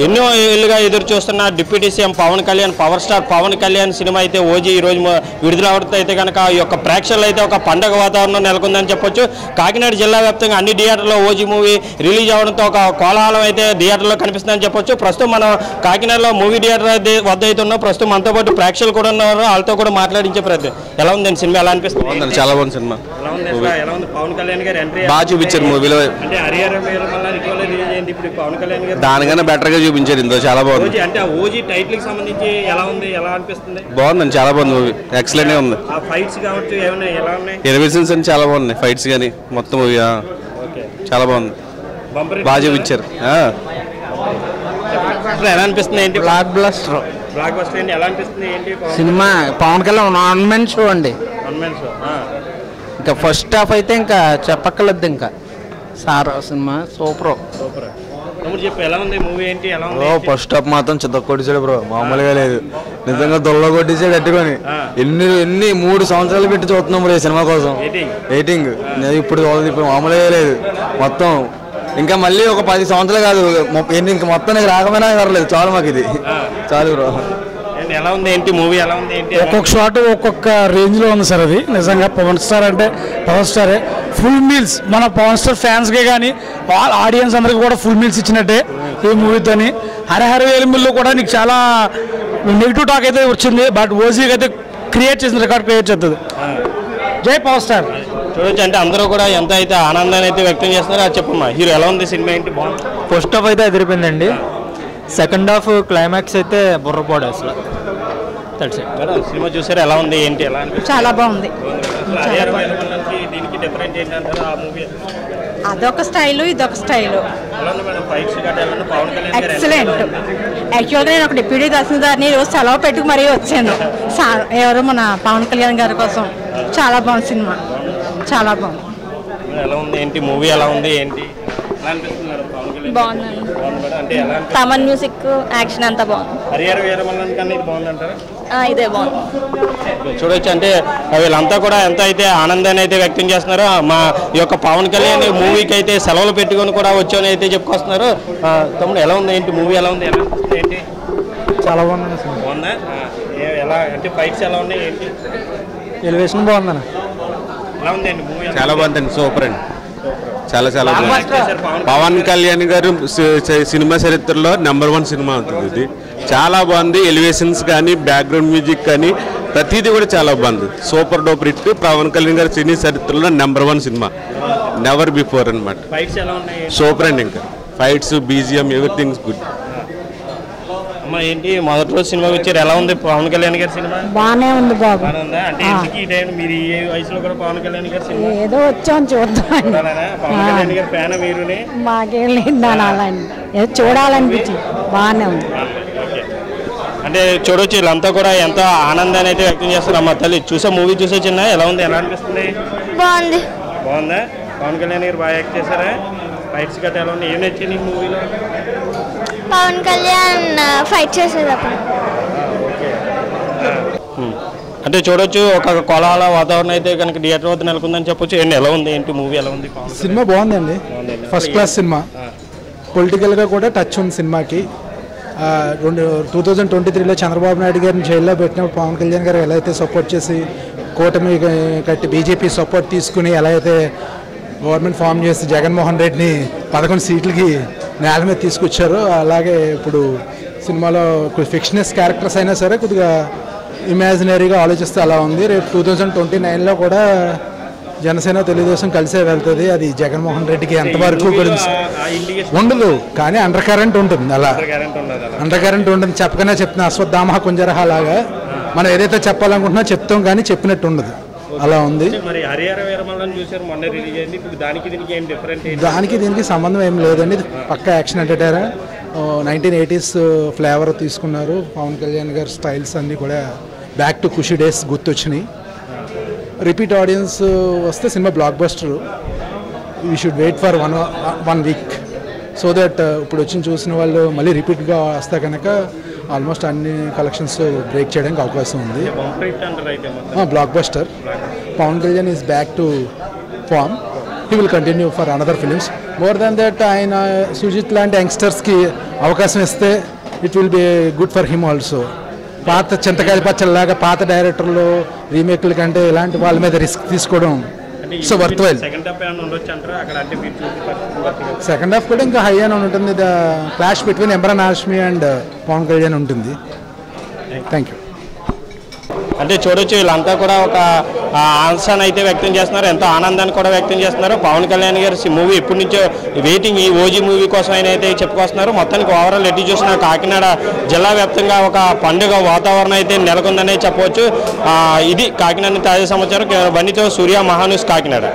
ఎన్నో ఏళ్ళుగా ఎదురు చూస్తున్న deputy CM Pawan Kalyan, power star Pawan Kalyan సినిమా అయితే ఓజీ ఈరోజు విడుదలవుతుంది. అయితే కనుక ఈ యొక్క ప్రేక్షకులు అయితే ఒక పండగ వాతావరణం నెలకొందని చెప్పొచ్చు. కాకినాడ జిల్లా వ్యాప్తంగా అన్ని థియేటర్లో ఓజీ మూవీ రిలీజ్ అవడంతో ఒక కోలాహలం అయితే థియేటర్లో కనిపిస్తుందని చెప్పొచ్చు. ప్రస్తుతం మనం కాకినాడలో మూవీ థియేటర్ వద్ద అయితే ఉన్నాం. ప్రస్తుతం మనతో పాటు ప్రేక్షకులు కూడా ఉన్నారు. వాళ్ళతో కూడా మాట్లాడించే ప్రయత్నం. ఎలా ఉందండి సినిమా? ఎలా అనిపిస్తుంది? చాలా బాగుంది సినిమా. ఎలా ఉంది పవన్ కళ్యాణ్ గారు ఎంట్రీ? బాగా చూపించారు మూవీలో. అంటే హరిహర ఇప్పుడు పవన్ కళ్యాణ్ గారు దానికన్నా బెటర్ గా చూపించారు. ఇందులో చాలా బాగుంది. అంటే ఓజీ టైటిల్ కి సంబంధించి ఎలా ఉంది, ఎలా అనిపిస్తుంది? బాగుందండి, చాలా బాగుంది మూవీ. ఎక్సలెంట్ గా ఉంది. ఆ ఫైట్స్ కావచ్చు ఏమైనా ఎలా ఉన్నాయి? ఎలివేషన్స్ అని చాలా బాగున్నాయి. ఫైట్స్ కానీ మొత్తం మూవీ చాలా బాగుంది. బాగా చూపించారు. ఎలా అనిపిస్తుంది? ఏంటి బ్లాక్ బస్టర్ ఏంటి? ఎలా అనిపిస్తుంది? ఏంటి సినిమా? Pawan Kalyan one man show అండి. ఇంకా ఫస్ట్ హాఫ్ అయితే ఇంకా చెప్పక్కర్లేదు. ఇంకా సార్ సినిమా సూపర్. చెప్పు ఎలా ఉంది మూవీ? ఏంటి ఎలా ఉంది? ఫస్ట్ హాఫ్ మాత్రం చిత్త కొట్టేసాడు బ్రో, మామూలుగా లేదు. నిజంగా దొల్ల కొట్టేసాడు అట్టుకొని. ఎన్ని 3 సంవత్సరాలు పెట్టి చూస్తున్నాం బ్రో ఈ సినిమా కోసం. వెయిటింగ్ ఇప్పుడు మామూలుగా లేదు మొత్తం. ఇంకా మళ్ళీ ఒక 10 సంవత్సరాలు కాదు, ఇంకా మొత్తం రాకపోయినా పర్లేదు, చాలు మాకు ఇది చాలు బ్రో. ఎలా ఉంది? ఏంటి మూవీ ఎలా ఉంది? ఏంటి ఒక్కొక్క షాట్ ఒక్కొక్క రేంజ్ లో ఉంది సార్. అది నిజంగా పవన్ స్టార్ అంటే పవర్ స్టారే. ఫుల్ మీల్స్ మన పవన్ స్టార్ ఫ్యాన్స్ కే కానీ ఆడియన్స్ అందరికి కూడా ఫుల్ మీల్స్ ఇచ్చినట్టే ఈ మూవీతోని. హరిహర వేలిముల్లో కూడా నీకు చాలా నెగిటివ్ టాక్ అయితే వచ్చింది, బట్ ఓజీకి అయితే క్రియేట్ చేసిన రికార్డ్ క్రియేట్ చేస్తుంది. జై పవర్ స్టార్. చూడొచ్చు. అంటే అందరూ కూడా ఎంత అయితే ఆనందాన్ని అయితే వ్యక్తం చేస్తున్నారో అది చెప్పమ్మా. హీరో ఎలా ఉంది సినిమా? ఏంటి బాగుంది? ఫస్ట్ హాఫ్ అయితే అదిరిపోయిందండి. సెకండ్ హాఫ్ క్లైమాక్స్ అయితే బుర్రపోడు అసలు. సినిమా చూసారు ఎలా ఉంది? ఏంటి ఎలా అనిపిస్తుంది? చాలా బాగుంది. దీనికి డిఫరెంట్ ఏంటంటారు ఆ మూవీ? అదొక స్టైలు, ఇదొక స్టైలు. ఎక్సలెంట్. యాక్చువల్గా నేను ఒక డిప్యూటీ తహసీల్దార్ని రోజు సెలవు పెట్టుకు మరీ వచ్చాను ఎవరు మన పవన్ కళ్యాణ్ గారి కోసం. చాలా బాగుంది సినిమా, చాలా బాగుంది. ఎలా ఉంది? ఏంటి మూవీ ఎలా ఉంది? ఏంటి బాగుందండి. తమన్ మ్యూజిక్, యాక్షన్ అంతా బాగుంది. హరిహర వీరమల్లని కన్నా ఇది బాగుందంటారా? ఇదే బాగుంది. చూడొచ్చు. అంటే వీళ్ళంతా కూడా ఎంత అయితే ఆనందాన్ని అయితే వ్యక్తం చేస్తున్నారో మా ఈ యొక్క పవన్ కళ్యాణ్ మూవీకి అయితే సెలవులు పెట్టుకొని కూడా వచ్చామని అయితే చెప్పుకొస్తున్నారు. తమ్ముడు ఎలా ఉంది? ఏంటి మూవీ ఎలా ఉంది? ఎలా ఏంటి? చాలా బాగుంది. బాగుందా? ఎలా అంటే ఫైట్స్ ఎలా ఉన్నాయి? ఏంటి ఎలివేషన్ బాగుందన్న. ఎలా ఉందండి మూవీ? చాలా బాగుందండి, సూపర్ అండి. చాలా చాలా బాగుంది. పవన్ కళ్యాణ్ గారు సినిమా చరిత్రలో నెంబర్ 1 సినిమా అవుతుంది ఇది. చాలా బాగుంది. ఎలివేషన్స్ కానీ, బ్యాక్గ్రౌండ్ మ్యూజిక్ కానీ ప్రతిదీ కూడా చాలా బాగుంది. Super duper hit. Pawan Kalyan గారి సినీ చరిత్రలో నెంబర్ 1 సినిమా, నెవర్ బిఫోర్ అనమాట. సూపర్ అండి. ఇంకా ఫైట్స్, బీజిఎం, ఎవ్రీథింగ్ గుడ్. అమ్మా ఏంటి మొదటి రోజు సినిమాకి వచ్చారు, ఎలా ఉంది పవన్ కళ్యాణ్ గారి సినిమా? బాగానే ఉంది బాబు. అంటే ఈ టైం మీరు ఏ వయసులో కూడా పవన్ కళ్యాణ్ గారి సినిమా ఏదో వచ్చాం చూద్దాం. పవన్ కళ్యాణ్ గారి ఫ్యాన్ మీరునే? మాకేం లేదు, చూడాలనిపించింది. బాగానే ఉంది. అంటే చూడొచ్చు. వీళ్ళంతా కూడా ఎంతో ఆనందాన్ని అయితే వ్యక్తం చేస్తారు. అమ్మ తల్లి చూసా మూవీ చూసే చిన్న ఎలా ఉంది? ఎలా అనిపిస్తుంది? బాగుంది. బాగుందా? పవన్ కళ్యాణ్ గారు బాగా యాక్ట్ చేశారా? ఫైట్స్ గట్రా ఎలా ఉన్నాయి? ఏం నచ్చింది ఈ మూవీలో? పవన్ కళ్యాణ్ ఫైట్ చేసేటప్పుడు. అంటే చూడొచ్చు ఒక కోలాహల వాతావరణం అయితే కనుక థియేటర్ వద్ద నెలకొందని చెప్పొచ్చు. ఏంటి ఎలా ఉంది? ఏంటి మూవీ ఎలా ఉంది? సినిమా బాగుందండి, ఫస్ట్ క్లాస్ సినిమా. పొలిటికల్గా కూడా టచ్ ఉంది సినిమాకి. 2023లో చంద్రబాబు నాయుడు గారిని జైల్లో పెట్టినప్పుడు పవన్ కళ్యాణ్ గారు ఎలా అయితే సపోర్ట్ చేసి కూటమి కట్టి బీజేపీ సపోర్ట్ తీసుకుని ఎలా అయితే గవర్నమెంట్ ఫామ్ చేసి జగన్మోహన్ రెడ్డిని 11 సీట్లకి నేల మీద తీసుకొచ్చారు, అలాగే ఇప్పుడు సినిమాలో ఫిక్షనస్ క్యారెక్టర్స్ అయినా సరే కొద్దిగా ఇమాజినరీగా ఆలోచిస్తే అలా ఉంది. రేపు 2029లో కూడా జనసేన తెలుగుదేశం కలిసే వెళ్తుంది. అది జగన్మోహన్ రెడ్డికి ఎంతవరకు ఉండదు, కానీ అండర్ కరెంట్ ఉంటుంది. అలా అండర్ కరెంట్ ఉంటుంది. చెప్పకనే చెప్తున్నా, అశ్వత్థామ కుంజరహ లాగా మనం ఏదైతే చెప్పాలనుకుంటున్నా చెప్తాం, కానీ చెప్పినట్టు ఉండదు. అలా ఉంది. దానికి దీనికి సంబంధం ఏం లేదండి. పక్క యాక్షన్ ఎంటర్టైనర్. 1980s ఫ్లేవర్ తీసుకున్నారు. పవన్ కళ్యాణ్ గారు స్టైల్స్ అన్నీ కూడా బ్యాక్ టు ఖుషి డేస్ గుర్తొచ్చినాయి. రిపీట్ ఆడియన్స్ వస్తే cinema blockbuster. We should wait for one week so that ఇప్పుడు వచ్చి చూసిన వాళ్ళు మళ్ళీ రిపీట్గా వస్తే కనుక ఆల్మోస్ట్ అన్ని కలెక్షన్స్ బ్రేక్ చేయడానికి అవకాశం ఉంది. Blockbuster. Pawan Kalyan is back to form. He will continue for another films. More than that ఆయన సుజిత్ లాంటి యంగ్స్టర్స్కి అవకాశం ఇస్తే it will be good for him also. పాత చింతకాయల పచ్చల్లాగా పాత డైరెక్టర్లు రీమేక్ల కంటే ఇలాంటి వాళ్ళ మీద రిస్క్ తీసుకోవడం so worthwhile. Second half కూడా ఇంకా హై అని ఉంటుంది. The clash between Imran Hashmi and Pawan Kalyan ఉంటుంది. Thank you. అంటే చూడొచ్చు వీళ్ళంతా కూడా ఒక ఆశను అయితే వ్యక్తం చేస్తున్నారు, ఎంతో ఆనందాన్ని కూడా వ్యక్తం చేస్తున్నారు. పవన్ కళ్యాణ్ గారి మూవీ ఇప్పటి నుంచో వెయిటింగ్ ఈ ఓజీ మూవీ కోసం ఆయన అయితే చెప్పుకొస్తున్నారు. మొత్తానికి ఓవరాల్ ఎట్టి చూసిన కాకినాడ జిల్లా వ్యాప్తంగా ఒక పండుగ వాతావరణం అయితే నెలకొందనే చెప్పవచ్చు. ఇది కాకినాడ తాజా సమాచారం. బండితో సూర్య, మహాన్యూస్, కాకినాడ.